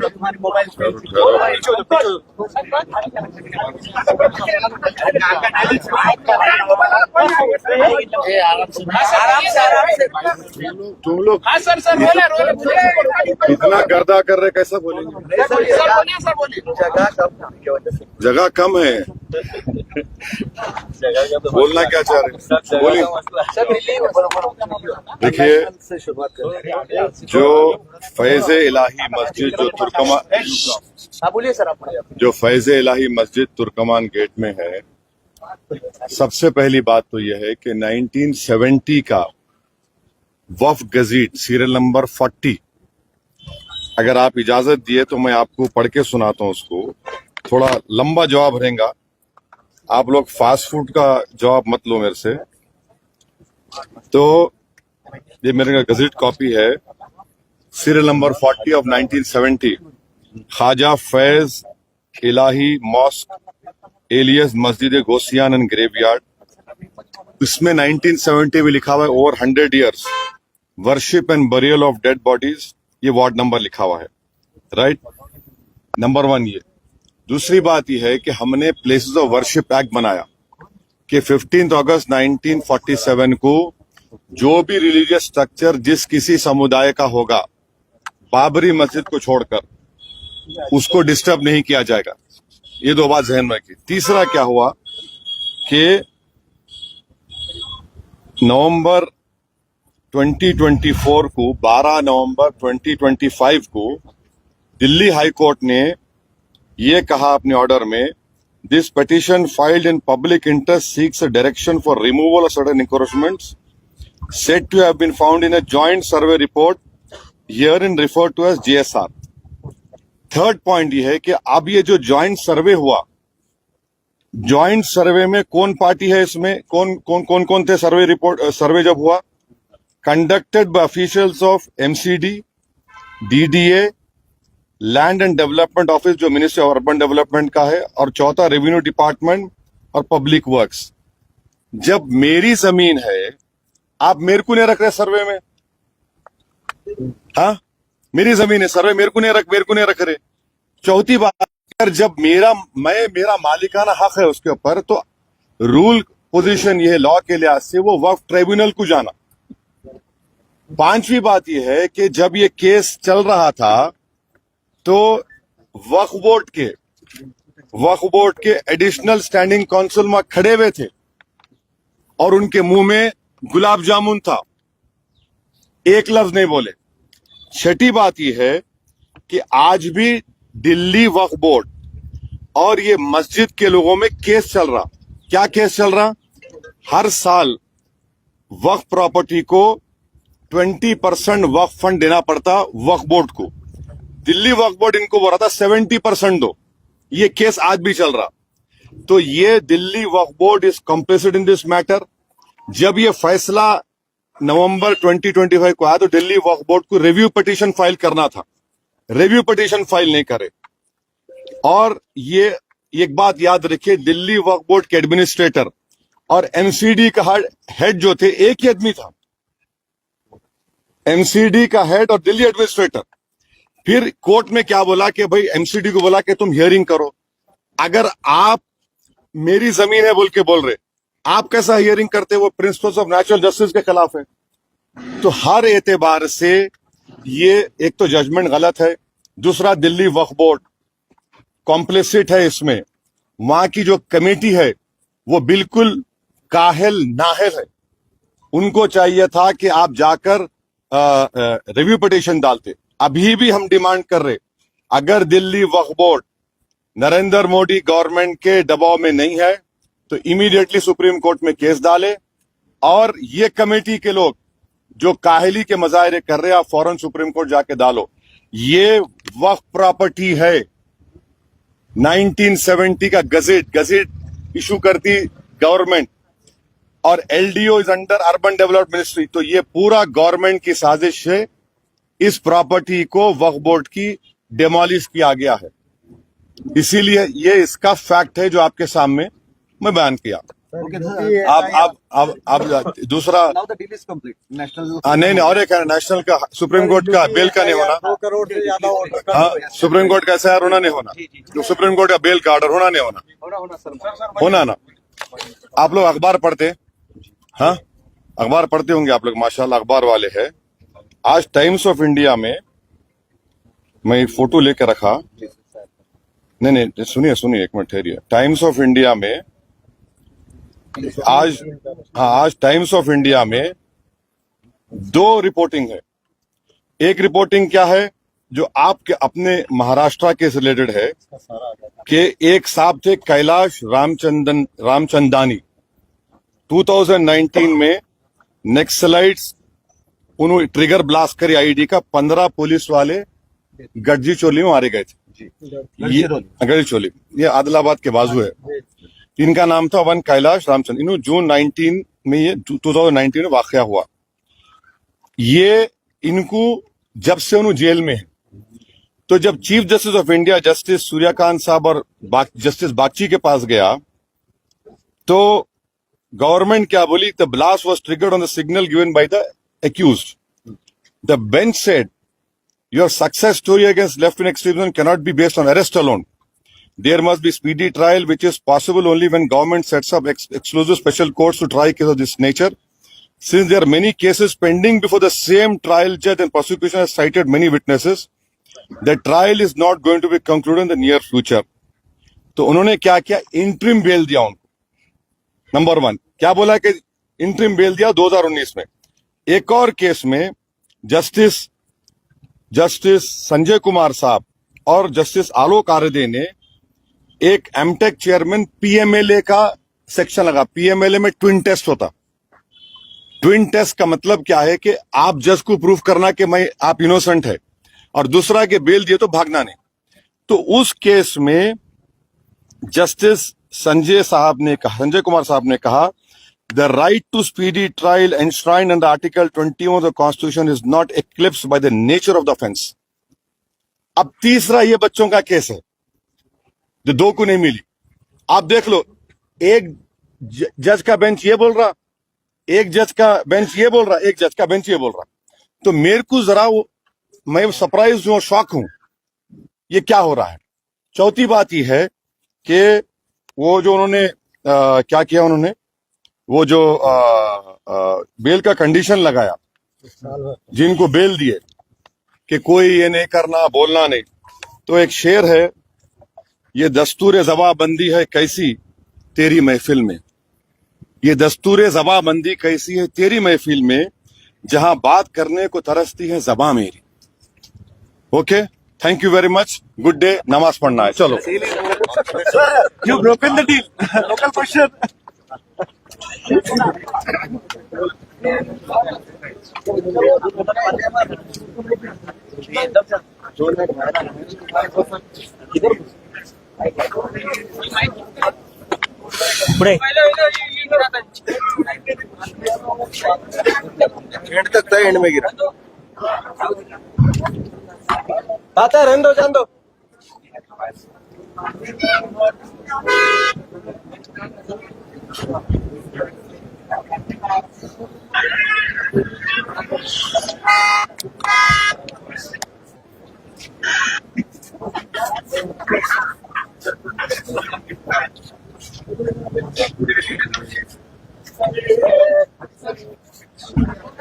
तुम्हारे मोबाइल पे तुम लोग इतना गर्दा कर रहे, कैसा बोलेंगे? जगह कम है। बोलना क्या चाह रहे? बोलिए। देखिए, जो फैज़ इलाही मस्जिद जो तुर्कमान, बोलिए सर आप। जो फैज़ इलाही मस्जिद तुर्कमान गेट में है, सबसे पहली बात तो यह है कि 1970 का वफ गजीट सीरियल नंबर 40, अगर आप इजाजत दिए तो मैं आपको पढ़ के सुनाता हूं। उसको थोड़ा लंबा जवाब रहेगा, आप लोग फास्ट फूड का जवाब मत लो मेरे से। तो ये मेरे गजट कॉपी है, serial number 40 of 1970, Khwaja Faiz Ilahi mosque alias Masjid Ghausiyan and graveyard. इसमें 1970 में लिखा हुआ है over 100 years worship and burial of dead bodies. ये वार्ड नंबर लिखा हुआ है, राइट। नंबर 1 ये। दूसरी बात यह है कि हमने प्लेसेस ऑफ वर्शिप एक्ट बनाया कि 15 अगस्त 1947 को जो भी रिलीजियस स्ट्रक्चर जिस किसी समुदाय का होगा, बाबरी मस्जिद को छोड़कर उसको डिस्टर्ब नहीं किया जाएगा। ये 2 बात जहन में रखी। तीसरा क्या हुआ कि नवंबर 2024 को 12 नवंबर 2025 को दिल्ली हाई कोर्ट ने ये कहा अपने ऑर्डर में, this petition filed in public interest seeks a direction for removal of certain encroachments said to have been found in a joint survey report herein referred to as JSR। Third point ये है कि अब ये जो joint सर्वे हुआ, joint सर्वे में कौन party है, इसमें कौन थे सर्वे रिपोर्ट सर्वे जब हुआ, conducted by officials of MCD, DDA, land and development office जो मिनिस्ट्री ऑफ अर्बन डेवलपमेंट का है, और चौथा रेवेन्यू डिपार्टमेंट और पब्लिक वर्क्स। जब मेरी जमीन है, आप मेरे को नहीं रख रहे सर्वे में? हाँ, मेरी जमीन है, सर्वे मेरे को नहीं रख रहे। चौथी बात, अगर जब मेरा मालिकाना हक है उसके ऊपर, तो रूल पोजीशन ये है लॉ के लिहाज से वो वक्फ ट्रिब्यूनल को जाना। पांचवी बात यह है कि जब ये केस चल रहा था तो वक्फ बोर्ड के एडिशनल स्टैंडिंग काउंसिल में खड़े हुए थे और उनके मुंह में गुलाब जामुन था, एक लफ्ज नहीं बोले। छठी बात यह है कि आज भी दिल्ली वक्फ बोर्ड और ये मस्जिद के लोगों में केस चल रहा। क्या केस चल रहा? हर साल वक्फ प्रॉपर्टी को 20% वक्फ फंड देना पड़ता वक्फ बोर्ड को। दिल्ली वक्फ बोर्ड इनको बोल रहा था 70% दो। ये केस आज भी चल रहा। तो ये Delhi Waqf board is complicit in this matter. जब ये फैसला नवंबर 2025 को आया तो दिल्ली वक्फ बोर्ड को रिव्यू पिटीशन फाइल करना था, रिव्यू पिटीशन फाइल नहीं करे। और ये एक बात याद रखिए, दिल्ली वक्फ बोर्ड के एडमिनिस्ट्रेटर और MCD का हेड जो थे, एक ही आदमी था। MCD का हेड और दिल्ली एडमिनिस्ट्रेटर। फिर कोर्ट में क्या बोला कि भाई MCD को बोला कि तुम हियरिंग करो। अगर आप मेरी जमीन है बोल के बोल रहे, आप कैसा हियरिंग करते? वो प्रिंसिपल्स ऑफ नेचुरल जस्टिस के खिलाफ है। तो हर एतबार से ये एक तो जजमेंट गलत है, दूसरा दिल्ली वक्फ बोर्ड कॉम्प्लिसिट है इसमें। वहां की जो कमेटी है वो बिल्कुल काहिल नाहिल है। उनको चाहिए था कि आप जाकर रिव्यू पिटीशन डालते। अभी भी हम डिमांड कर रहे, अगर दिल्ली वक्फ बोर्ड नरेंद्र मोदी गवर्नमेंट के दबाव में नहीं है तो इमीडिएटली सुप्रीम कोर्ट में केस डाले, और ये कमेटी के लोग जो काहिली के मजाहरे कर रहे हैं, आप फौरन सुप्रीम कोर्ट जाके डालो। ये वक्फ प्रॉपर्टी है। 1970 का गजेट इशू करती गवर्नमेंट, और LDO is under urban development ministry. तो ये पूरा गवर्नमेंट की साजिश है, इस प्रॉपर्टी को वक्फ बोर्ड की डेमोलिश किया गया है। इसीलिए ये इसका फैक्ट है जो आपके सामने मैं बयान किया। Okay, sir. अब दूसरा Now the deal is complete. National. नहीं और एक है नेशनल का सुप्रीम कोर्ट का बेल का नहीं होना 2 करोड़ से ज्यादा ऑर्डर हाँ सुप्रीम कोर्ट का SIR होना नहीं होना तो सुप्रीम कोर्ट का बेल का ऑर्डर होना नहीं होना होना सर. होना ना आप लोग अखबार पढ़ते हाँ अखबार पढ़ते होंगे आप लोग माशाल्लाह अखबार वाले हैं आज टाइम्स ऑफ इंडिया में मैं एक फोटो लेकर रखा नहीं सुनिए एक मिनट ठहरिए टाइम्स ऑफ इंडिया में आज टाइम्स ऑफ इंडिया में 2 रिपोर्टिंग है एक रिपोर्टिंग क्या है जो आपके अपने महाराष्ट्र के रिलेटेड है कि एक साहब थे कैलाश रामचंदानी 2019 में नेक्सलाइट्स उन्होंने ट्रिगर ब्लास्ट करी आईडी का 15 पुलिस वाले गड्जी चोली में मारे गए थे गड्जी चोली ये आदिलाबाद के बाजू है इनका नाम था वन कैलाश रामचंद्र इन्होंने जून 19 में ये 2019 में वाकया हुआ ये इनको जब से उन्होंने जेल में है तो जब chief justice of India justice Suryakant साहब और जस्टिस बागची के पास गया तो गवर्नमेंट क्या बोली the blast was triggered on the signal given by the accused. The bench said, your success story against left-wing extremism cannot be based on arrest alone. There must be speedy trial, which is possible only when government sets up exclusive special courts to try cases of this nature. Since there are many cases pending before the same trial judge and prosecution has cited many witnesses, the trial is not going to be concluded in the near future. तो उन्होंने क्या किया interim bell दिया उनको number 1 क्या बोला कि interim bell दिया 2019 में एक और केस में जस्टिस संजय कुमार साहब और जस्टिस आलोक आरदे ने एक एमटेक चेयरमैन पीएमएलए का सेक्शन लगा पीएमएलए में ट्विन टेस्ट होता ट्विन टेस्ट का मतलब क्या है कि आप जज को प्रूफ करना कि आप इनोसेंट है और दूसरा के बेल दिए तो भागना नहीं तो उस केस में जस्टिस संजय कुमार साहब ने कहा The right to speedy trial enshrined under Article 21 of the Constitution is not eclipsed by the nature of the offence. अब तीसरा ये बच्चों का केस है जो 2 को नहीं मिली आप देख लो एक जज का बेंच ये बोल रहा एक जज का बेंच ये बोल रहा एक जज का बेंच ये बोल रहा तो मेरे को जरा मैं सरप्राइज हूं शॉक हूं ये क्या हो रहा है चौथी बात ये है कि वो जो उन्होंने क्या किया उन्होंने वो जो बेल का कंडीशन लगाया जिनको बेल दिए कि कोई ये नहीं करना बोलना नहीं तो एक शेर है ये दस्तूर जबाबंदी है कैसी तेरी महफिल में ये दस्तूर जबाबंदी कैसी है तेरी महफिल में जहां बात करने को तरसती है जबां मेरी okay thank you very much good day नमाज पढ़ना है चलो You broken the deal. Local question. And तक था एंड में गिरा आता रहने दो जान दो Thank you.